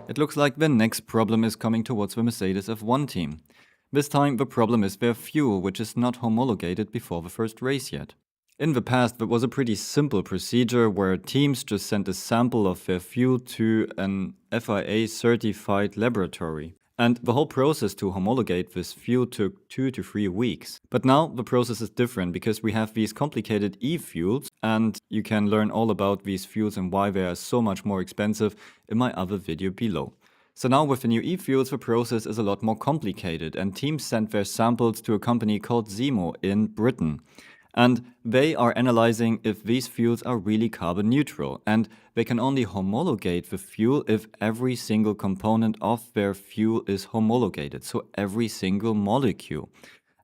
It looks like the next problem is coming towards the Mercedes F1 team. This time the problem is their fuel, which is not homologated before the first race yet. In the past, that was a pretty simple procedure where teams just sent a sample of their fuel to an FIA-certified laboratory. And the whole process to homologate this fuel took 2 to 3 weeks. But now the process is different because we have these complicated e-fuels, and you can learn all about these fuels and why they are so much more expensive in my other video below. So now with the new e-fuels, the process is a lot more complicated, and teams sent their samples to a company called Zemo in Britain. And they are analyzing if these fuels are really carbon neutral, and they can only homologate the fuel if every single component of their fuel is homologated, so every single molecule.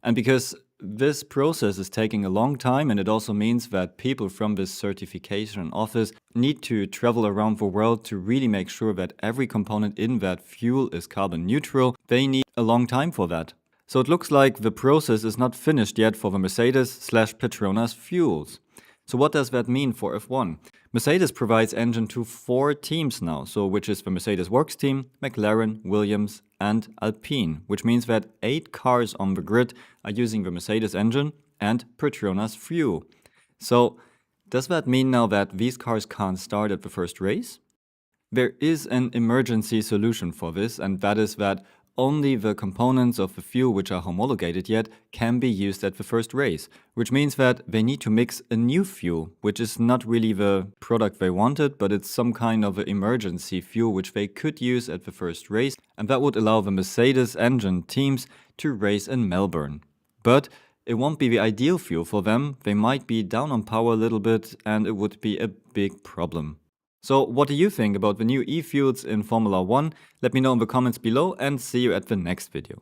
And because this process is taking a long time, and it also means that people from this certification office need to travel around the world to really make sure that every component in that fuel is carbon neutral, they need a long time for that. So it looks like the process is not finished yet for the Mercedes/Petronas fuels. So what does that mean for F1? Mercedes provides engine to 4 teams now, so which is the Mercedes Works team, McLaren, Williams and Alpine, which means that 8 cars on the grid are using the Mercedes engine and Petronas fuel. So does that mean now that these cars can't start at the first race? There is an emergency solution for this, and that is that only the components of the fuel which are homologated yet can be used at the first race, which means that they need to mix a new fuel, which is not really the product they wanted, but it's some kind of an emergency fuel which they could use at the first race, and that would allow the Mercedes engine teams to race in Melbourne. But it won't be the ideal fuel for them, they might be down on power a little bit, and it would be a big problem. So what do you think about the new e-fuels in Formula 1? Let me know in the comments below and see you at the next video.